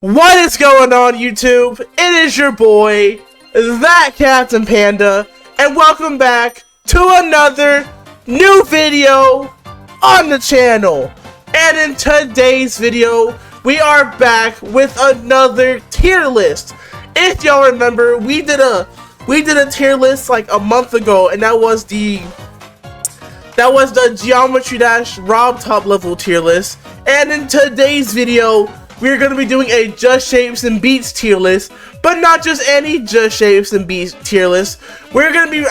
What is going on, YouTube? It is your boy, ThatCaptainPanda, and welcome back to another new video on the channel. And in today's video, we are back with another tier list. If y'all remember, we did a tier list like a month ago, and that was the Geometry Dash Rob top level tier list. And in today's video, we're gonna be doing a Just Shapes and Beats tier list, but not just any Just Shapes and Beats tier list. We're gonna be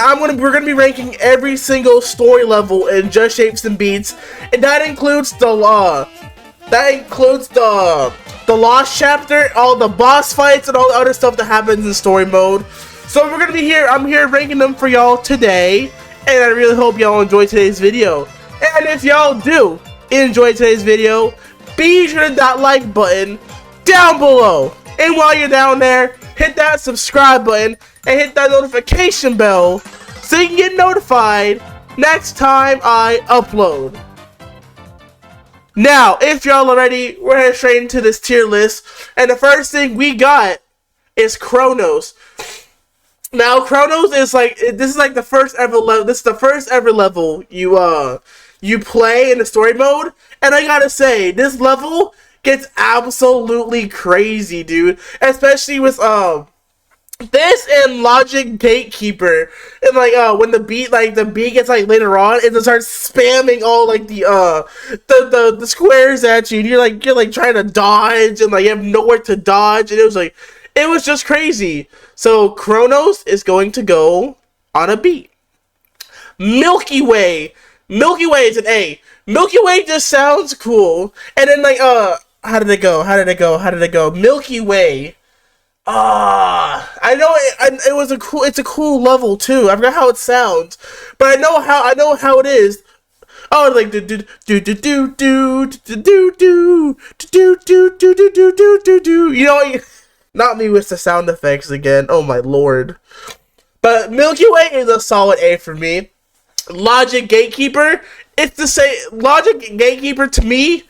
ranking every single story level in Just Shapes and Beats, and that includes the Lost chapter, all the boss fights, and all the other stuff that happens in story mode. So we're gonna be here. I'm here ranking them for y'all today, and I really hope y'all enjoy today's video. And if y'all do enjoy today's video, be sure to hit that like button down below. And while you're down there, hit that subscribe button and hit that notification bell so you can get notified next time I upload. Now, if y'all are ready, we're heading straight into this tier list. And the first thing we got is Chronos. Now, Chronos is like, this is like the first ever level. This is the first ever level you play in the story mode, and I gotta say, this level gets absolutely crazy, dude. Especially with this and Logic Gatekeeper, and like when the beat gets like later on, and it starts spamming all like the squares at you, and you're like trying to dodge, and like you have nowhere to dodge, and it was just crazy. So Chronos is going to go on a beat. Milky Way is an A. Milky Way just sounds cool. And then like how did it go? Milky Way. I know it's a cool level too. I forgot how it sounds, but I know how it is. Oh, like do do do do do do do do do do do do do. You know, not me with the sound effects again. Oh my lord. But Milky Way is a solid A for me. Logic Gatekeeper, it's the same. Logic Gatekeeper, to me,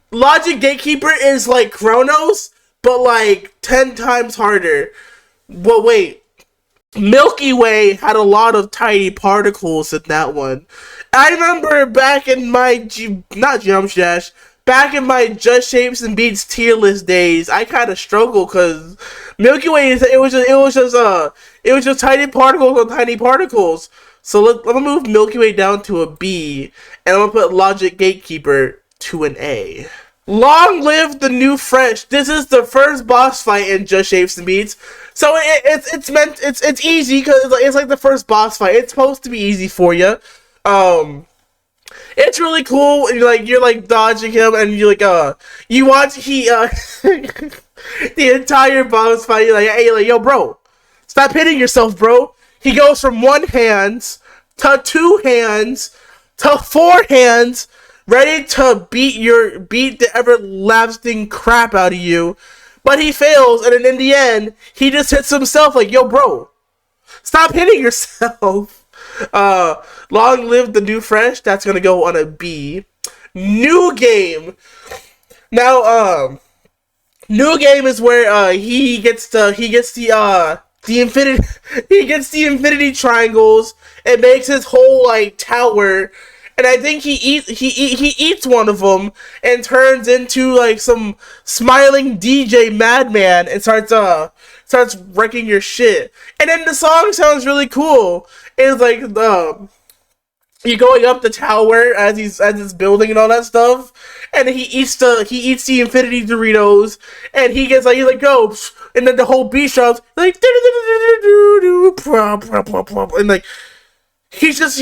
Logic Gatekeeper is like Chronos, but like 10 times harder. But wait, Milky Way had a lot of tiny particles in that one. I remember back in my back in my Just Shapes and Beats tier list days, I kind of struggled because Milky Way it was just tiny particles on tiny particles. So let me move Milky Way down to a B, and I'm gonna put Logic Gatekeeper to an A. Long live the new fresh. This is the first boss fight in Just Shapes and Beats, so it's easy because it's like the first boss fight. It's supposed to be easy for you. It's really cool. And you're like dodging him, and you watch the entire boss fight. You're like, hey, yo, bro, stop hitting yourself, bro. He goes from 1 hand to 2 hands to 4 hands, ready to beat the everlasting crap out of you. But he fails, and then in the end, he just hits himself like, yo, bro, stop hitting yourself. Long live the new fresh. That's gonna go on a B. New game. Now, new game is where he gets the infinity triangles and makes his whole like tower, and I think he eats one of them and turns into like some smiling DJ madman and starts wrecking your shit. And then the song sounds really cool. It's like you're going up the tower as it's building and all that stuff, and he eats the infinity Doritos, and he's like go, and then the whole beat drops like and like he's just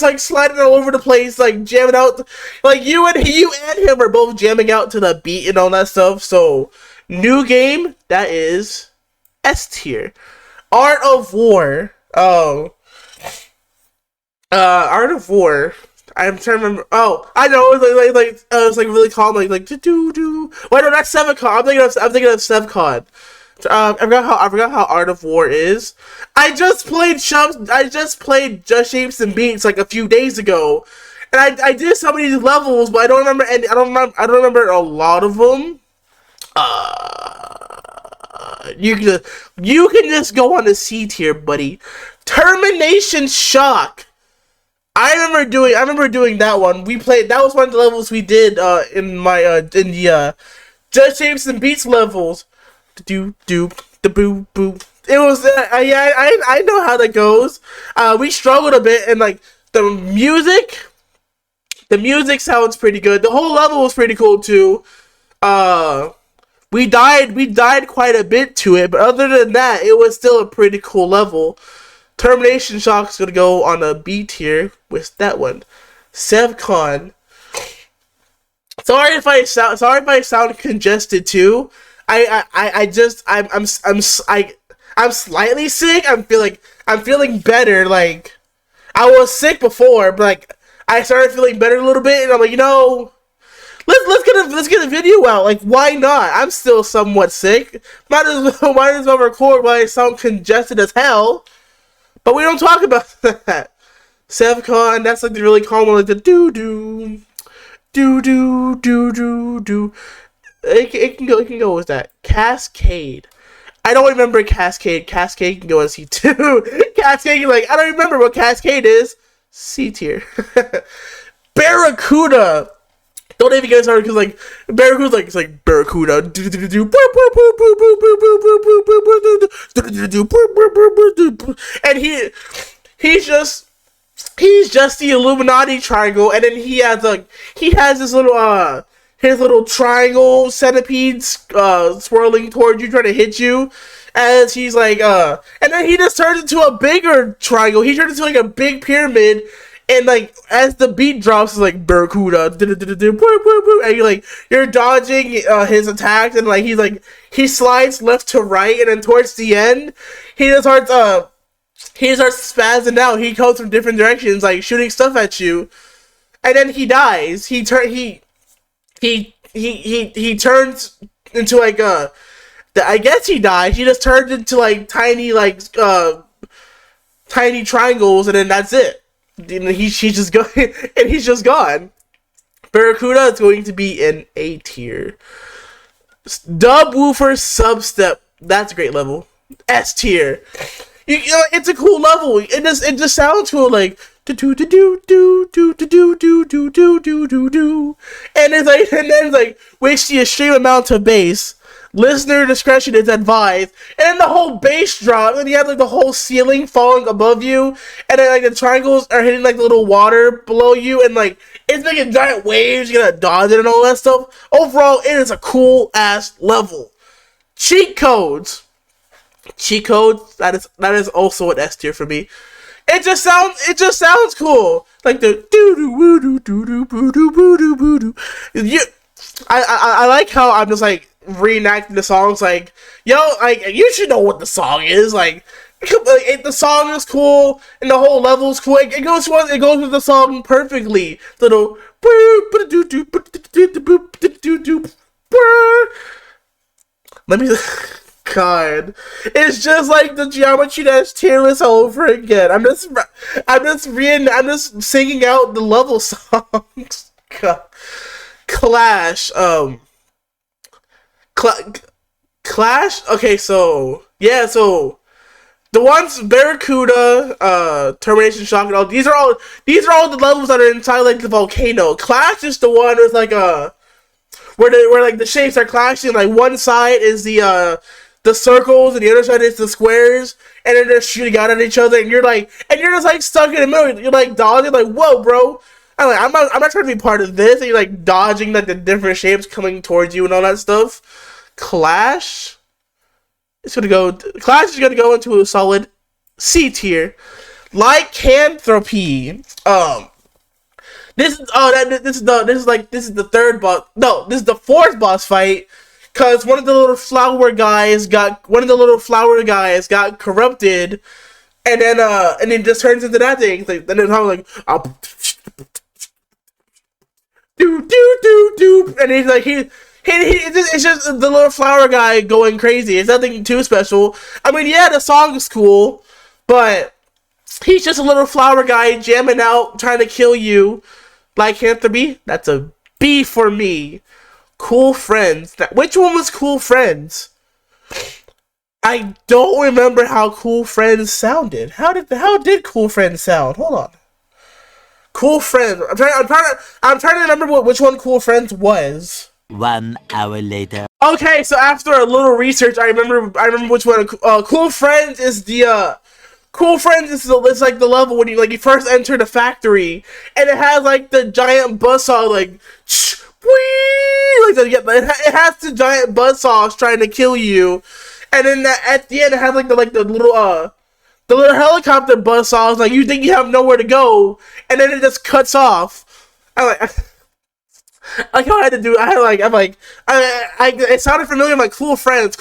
like sliding all over the place, like jamming out, like you and him are both jamming out to the beat and all that stuff. So new game, that is S tier. Art of War. Art of War. I'm trying to remember. Oh, I know. It's like really calm. Like do. Wait, no, that's Sevcon. I'm thinking of Sevcon. I forgot how Art of War is. I just played Just Shapes and Beats like a few days ago, and I did some of these levels, but I don't remember a lot of them. you can just go on the C tier, buddy. Termination Shock. I remember doing that one. We played. That was one of the levels we did in the Judge Jameson Beats levels. Do the boo boo. It was I know how that goes. We struggled a bit, and like the music sounds pretty good. The whole level was pretty cool too. We died quite a bit to it, but other than that, it was still a pretty cool level. Termination Shock's gonna go on a B tier with that one. Sevcon. Sorry if I sound congested too. I'm slightly sick. I'm feeling better. Like I was sick before, but like I started feeling better a little bit, and I'm like, let's get a video out. Like, why not? I'm still somewhat sick. Might as well record while I sound congested as hell. But we don't talk about that. Sevcon, that's like the really common, like the doo doo doo doo doo doo doo. It can go with that. Cascade. I don't remember Cascade. Cascade can go on C2. Cascade, like, I don't remember what Cascade is. C tier. Barracuda. Don't even get started because like Barracuda's like it's like Barracuda. And he's just the Illuminati triangle, and then he has this little his little triangle centipedes swirling towards you, trying to hit you. As he's like and then he just turns into a bigger triangle. He turns into like a big pyramid. And like as the beat drops, it's like Barracuda, and you're dodging his attacks, and like he slides left to right, and then towards the end, he starts spazzing out. He comes from different directions, like shooting stuff at you, and then he dies. He turns into like I guess he dies. He just turns into like tiny triangles, and then that's it. He's just gone. Barracuda is going to be in A tier. Dubwoofer Substep. That's a great level. S tier. You know, it's a cool level. It just sounds cool, like do do do do do do do do do do do do do. And then it's like waste the extreme amount of bass. Listener discretion is advised. And then the whole bass drop, and you have like the whole ceiling falling above you, and then like the triangles are hitting like the little water below you, and like it's making giant waves. You gotta dodge it and all that stuff. Overall, it is a cool ass level. Cheat codes. That is also an S tier for me. It just sounds cool. Like the doo doo woo doo doo doo boo doo boo doo boo doo. I like how I'm just like reenacting the songs, like, like you should know what the song is. Like the song is cool and the whole level is cool. It goes with the song perfectly. Little let me God, it's just like the Geometry Dash tier list all over again. I'm just singing out the level songs. God. Clash, Clash. Okay, so the ones Barracuda, Termination Shock, and all these are all the levels that are inside like the volcano. Clash is the one with like where like the shapes are clashing. Like one side is the circles and the other side is the squares, and then they're shooting out at each other, and you're just like stuck in the middle. You're like dodging, like, whoa, bro. I'm not trying to be part of this. And you're like dodging like the different shapes coming towards you and all that stuff. Clash is gonna go into a solid C tier. Lycanthropy. This is the third boss. No, this is the fourth boss fight. Cause one of the little flower guys got corrupted, and then it just turns into that thing. Like, then it's like do do do do, and he's like it's just the little flower guy going crazy. It's nothing too special. I mean, yeah, the song is cool, but he's just a little flower guy jamming out, trying to kill you. Lycanthropy, that's a B for me. Cool Friends. Which one was Cool Friends? I don't remember how Cool Friends sounded. How did Cool Friends sound? Hold on. Cool Friends. I'm trying to remember which one Cool Friends was. 1 hour later. Okay, so after a little research, I remember which one. Cool Friends is the Cool Friends is it's like the level when you first enter the factory, and it has like the giant buzzsaw like, it has the giant buzzsaws trying to kill you, and then at the end it has the little helicopter buzzsaws like you think you have nowhere to go, and then it just cuts off. I like. Like how I had to do, it sounded familiar. I'm like, cool friends,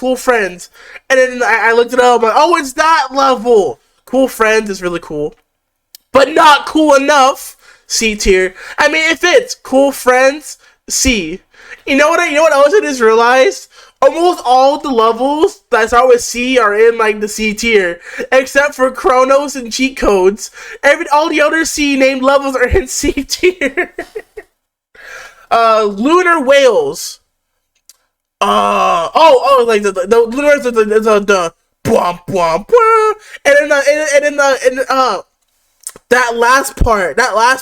and then I looked it up. I'm like, oh, it's that level. Cool Friends is really cool, but not cool enough. C tier. I mean, it fits. Cool Friends, C. You know what else I just realized? Almost all the levels that start with C are in like the C tier, except for Chronos and Cheat Codes. All the other C named levels are in C tier. Lunar Whales. Like the lunar whales, the bwomp bwomp bwomp, and then that last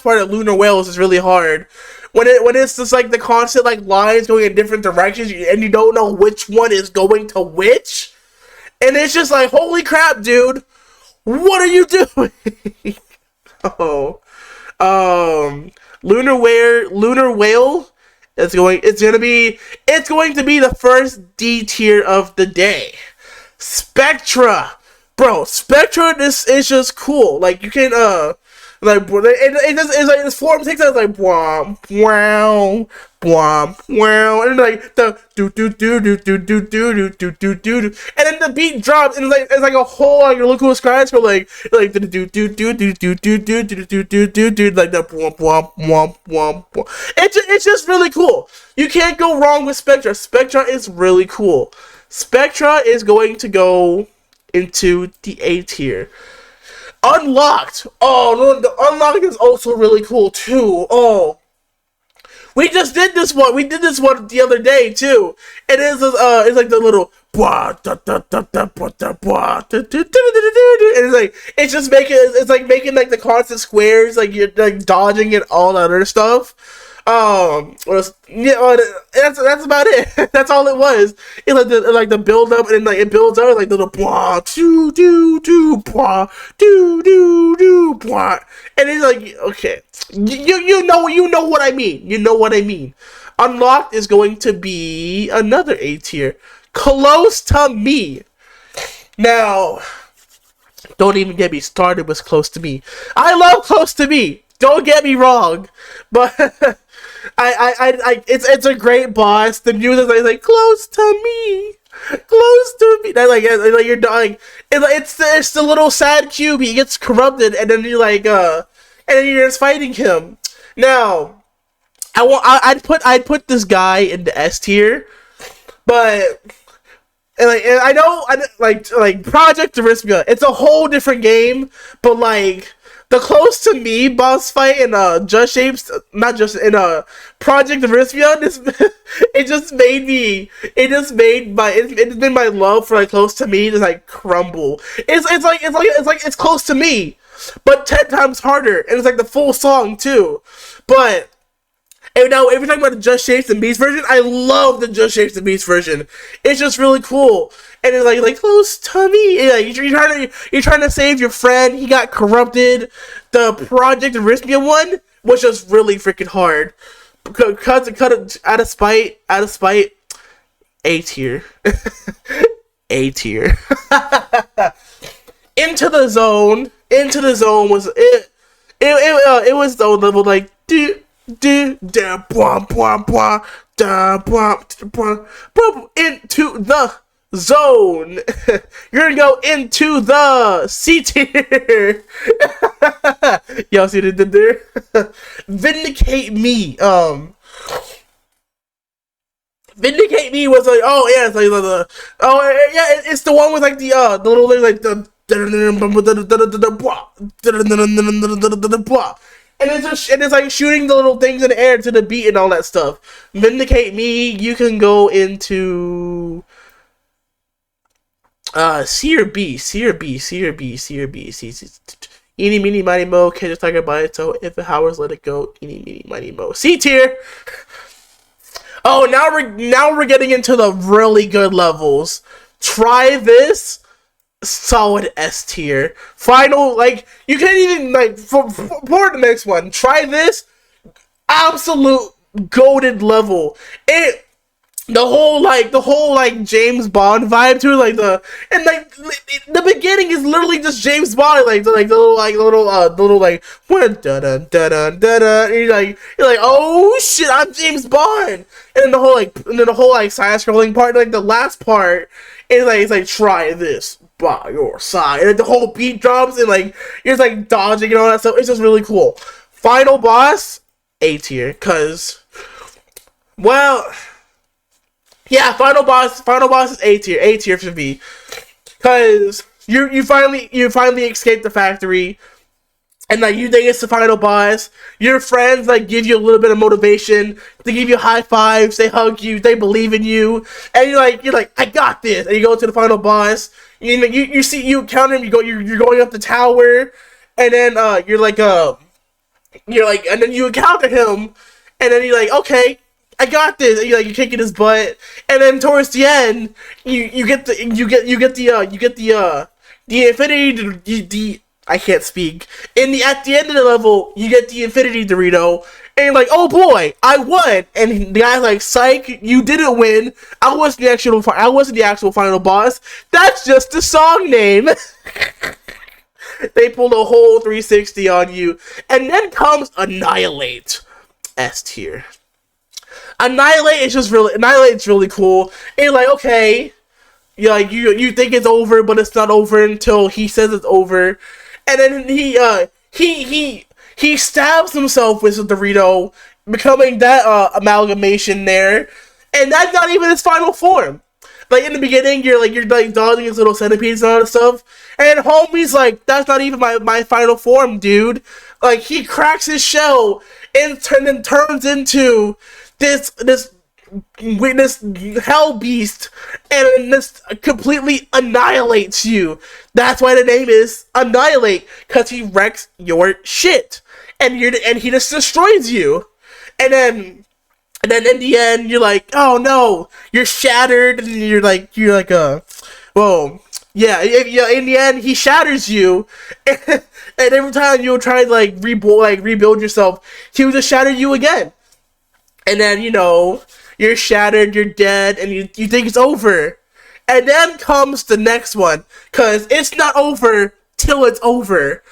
part of Lunar Whales is really hard. When it's just like the constant like lines going in different directions, and you don't know which one is going to which, and it's just like, holy crap, dude, what are you doing? Oh, Lunar Whale. It's going to be the first D tier of the day. Spectra, bro. Spectra, this is just cool. Like you can it's like this form takes out like bwomp wow bwomp wow, and like the do do do do do do do do do do, and then the beat drops, and it's like a whole like really cool skyscraper like the do do do do do do do do do do do, like the bwomp womp womp womp. It's just really cool. You can't go wrong with Spectra. Spectra is really cool. Spectra is going to go into the A tier. Unlocked. Oh no, the Unlocked is also really cool too. Oh, we just did this one. We did this one the other day too. It is it's like the little and it's like making like the constant squares, like you're like dodging and all that other stuff. That's about it. That's all it was. It's like the build up, and then like it builds up like the little blah do do do blah do do do blah, and it's like, okay, you know what I mean. You know what I mean. Unlocked is going to be another A tier. Close to Me. Now, don't even get me started with Close to Me. I love Close to Me. Don't get me wrong, but it's a great boss. The music is like close to me, close to me. That like you're dying. It's the little sad cube. He gets corrupted, and then and then you're just fighting him. Now, I'd put this guy in the S tier, but. And I know, like Project Arispia, it's a whole different game, but like the Close to Me boss fight in Just Shapes, not just in Project Arispia, it's been my love for like Close to Me to like crumble. It's Close to Me, but 10 times harder, and it's like the full song too, but. And now, if you're talking about the Just Shapes and Beats version, I love the Just Shapes and Beats version. It's just really cool, and it's like close to me. Yeah, you're trying to save your friend. He got corrupted. The Project Arispia one was just really freaking hard. Cut it out of spite. A tier. A tier. Into the Zone. Into the Zone was it. It was the level like into the zone. You're gonna go into the C tier. Y'all see what it did there? Vindicate Me. Vindicate Me was like, oh yeah, it's like it's the one with like the little like the and it's like shooting the little things in the air to the beat and all that stuff. Vindicate Me, you can go into C or B, C or B, C or B, C or B, C. Eeny, meeny, miny, mo, catch a tiger by its toe. If it howls, let it go. Eeny, meeny, miny, mo. C tier. Oh, now we're getting into the really good levels. Try this. Solid S tier. Final, like, you can't even, like, for the next one. Try this. Absolute goated level. The whole James Bond vibe to it, the beginning is literally just James Bond, the little da da da da da da. You're like, oh shit, I'm James Bond, and then the whole side scrolling part, the last part is it's like try this by your side, and the whole beat drops, and you're just dodging and all that stuff. It's just really cool. Final boss, A tier, cause well. Yeah, final boss is A tier. A tier for me, cause you finally escaped the factory, and you think it's the final boss. Your friends give you a little bit of motivation. They give you high fives. They hug you. They believe in you, and you're like I got this. And you go to the final boss. You encounter him. You're going up the tower, and then and then you encounter him, and then you're like, okay, I got this. And you're kicking his butt, and then towards the end, you get the infinity. I can't speak. At the end of the level, you get the infinity Dorito, and you're like, oh boy, I won. And the guy's like, psych, you didn't win. I wasn't the actual final boss. That's just the song name. They pulled a whole 360 on you, and then comes Annihilate, S tier. Annihilate's really cool. And okay, you think it's over, but it's not over until he says it's over, and then he stabs himself with a Dorito, becoming that amalgamation there, and that's not even his final form. In the beginning, you're dodging his little centipedes and all that stuff, and homie's that's not even my final form, dude. He cracks his shell and then turns into this hell beast, and this completely annihilates you. That's why the name is Annihilate, because he wrecks your shit, and he just destroys you. And then in the end, you're like, oh no, you're shattered, and you're whoa. Yeah, in the end, he shatters you, and every time you try to rebuild yourself, he will just shatter you again. And then, you're shattered, you're dead, and you think it's over. And then comes the next one, because it's not over till it's over.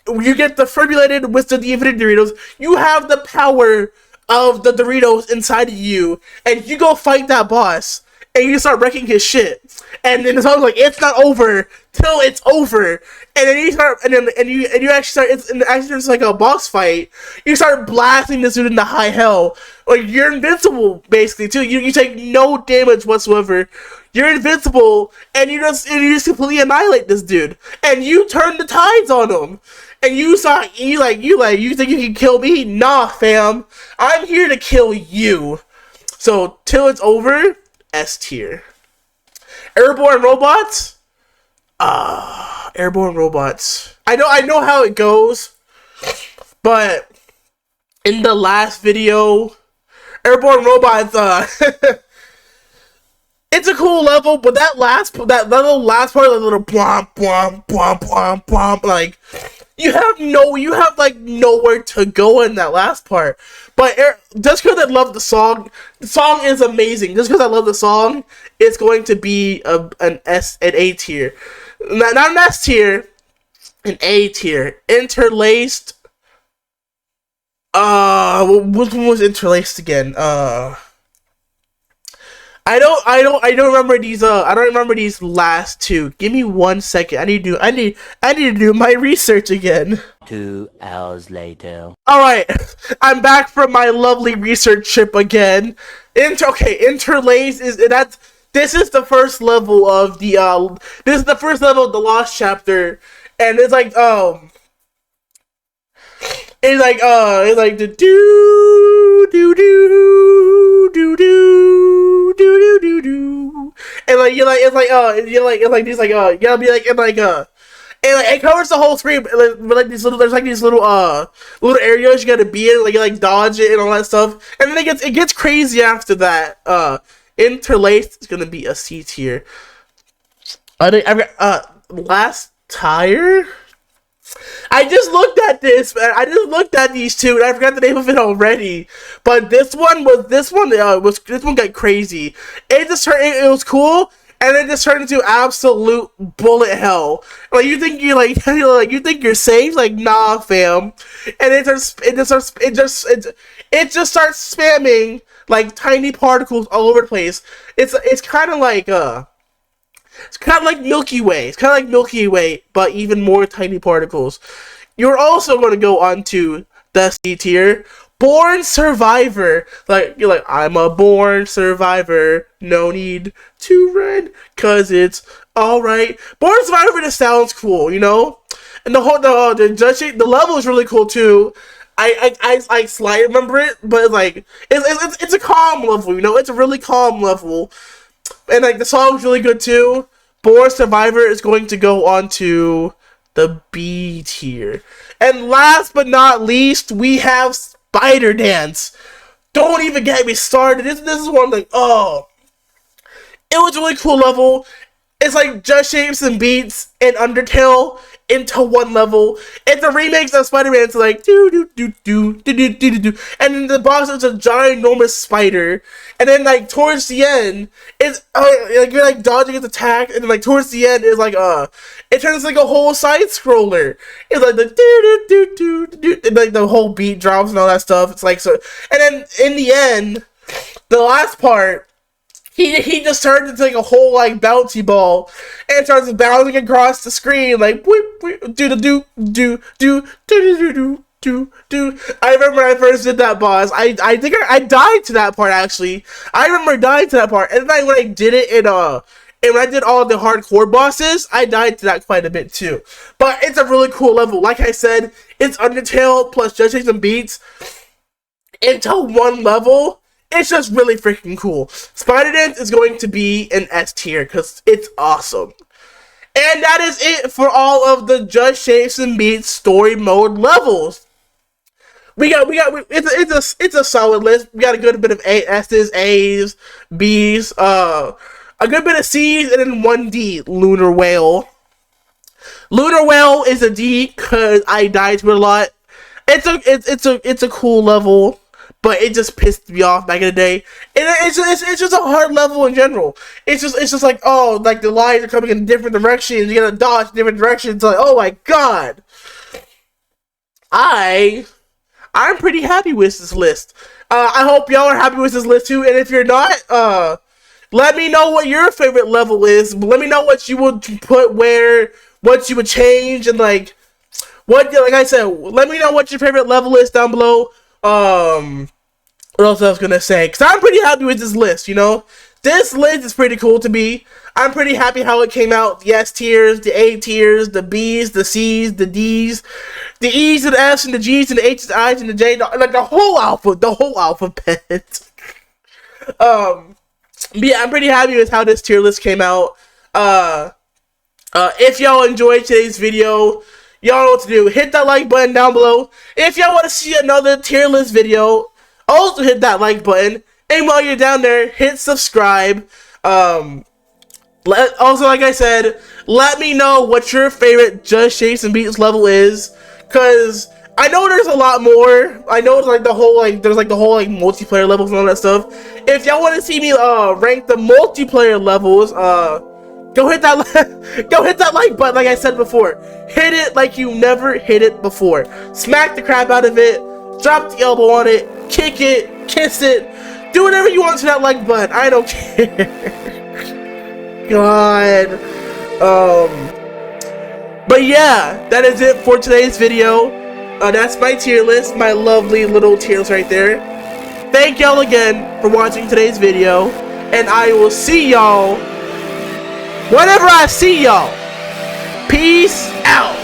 You get the formulated with the infinite Doritos. You have the power of the Doritos inside of you, and you go fight that boss, and you start wrecking his shit. And then it's always it's not over till it's over. And then you start, and you actually start. It's like a boss fight. You start blasting this dude into high hell. You're invincible, basically, too. You take no damage whatsoever. You're invincible, and you just completely annihilate this dude. And you turn the tides on him. And you think you can kill me? Nah, fam. I'm here to kill you. So till it's over, S tier. Airborne robots. Airborne robots. I know how it goes, but in the last video, airborne robots. It's a cool level, but that little last part, little blomp blomp blomp blomp blomp, you have nowhere to go in that last part. But just because I love the song is amazing. Just because I love the song, it's going to be an A tier. Not an S tier, an A tier. Interlaced. Which one was interlaced again? I don't remember these. I don't remember these last two. Give me 1 second. I need to do my research again. 2 hours later. All right, I'm back from my lovely research trip again. Interlaced is that's. This is the first level of the This is the first level of the Lost chapter, and it's the do do do do do do do do do. and like you're like it's like these like you gotta be like and like, it covers the whole screen, but like these little, there's like these little little areas you gotta be in, like you like dodge it and all that stuff, and then it gets crazy after that. Interlaced is gonna be a C tier. I've got last tire. I just looked at this, man. I just looked at these two, and I forgot the name of it already. But this one got crazy. It was cool, and it just turned into absolute bullet hell. Like you think you're like you think you're safe, like nah, fam. And it just starts spamming like tiny particles all over the place. It's kind of like it's kind of like Milky Way. It's kind of like Milky Way, but even more tiny particles. You're also going to go on to the C tier, Born Survivor. Like you're like, I'm a born survivor. No need to run, cause it's all right. Born Survivor just sounds cool, you know. And the whole the level is really cool too. I slightly remember it, but like it's a calm level, you know. It's a really calm level. And like the song's really good too. Born Survivor is going to go on to the B tier. And last but not least, we have Spider Dance. Don't even get me started. This is one like, oh, it was a really cool level. It's like Just Shapes and Beats and Undertale into one level. It's a remix of Spider-Man. It's like do do do do do do do do, and then the boss is a giant, enormous spider. And then like towards the end, it's like you're like dodging its attack, and then like towards the end is like it turns like a whole side scroller. It's like the do do do do do, and like the whole beat drops and all that stuff. It's like so, and then in the end, the last part. He just turns into like a whole like bouncy ball and starts bouncing across the screen like do do do do do do do. I remember when I first did that boss. I think I died to that part actually. I remember dying to that part, and then when I did it and when I did all the hardcore bosses, I died to that quite a bit too. But it's a really cool level. Like I said, it's Undertale plus Just Shapes and Beats into one level. It's just really freaking cool. Spider Dance is going to be an S tier because it's awesome. And that is it for all of the Just Shapes and Beats story mode levels. It's a solid list. We got a good bit of S's, A's, B's, a good bit of C's, and then one D, Lunar Whale. Lunar Whale is a D because I died to it a lot. It's a cool level. But it just pissed me off back in the day. And it's just a hard level in general. It's just like, oh, like the lines are coming in different directions. You gotta dodge different directions. Like, oh my god. I'm pretty happy with this list. I hope y'all are happy with this list too. And if you're not, let me know what your favorite level is. Let me know what you would put where, what you would change, and like I said, let me know what your favorite level is down below. What else I was gonna say? Because I'm pretty happy with this list, you know? This list is pretty cool to me. I'm pretty happy how it came out. The S tiers, the A tiers, the B's, the C's, the D's, the E's and the F's and the G's and the H's and the I's and the J's, like the whole alphabet. Yeah, I'm pretty happy with how this tier list came out. If y'all enjoyed today's video, y'all know what to do. Hit that like button down below. If y'all want to see another tier list video, also hit that like button. And while you're down there, hit subscribe. Also, like I said, let me know what your favorite Just Shapes and Beats level is. Because I know there's a lot more. I know it's like the whole multiplayer levels and all that stuff. If y'all want to see me rank the multiplayer levels, go hit that like button like I said before. Hit it like you never hit it before. Smack the crap out of it. Drop the elbow on it. Kick it. Kiss it. Do whatever you want to that like button. I don't care. God. But yeah, that is it for today's video. That's my tier list. My lovely little tier list right there. Thank y'all again for watching today's video. And I will see y'all whenever I see y'all. Peace out.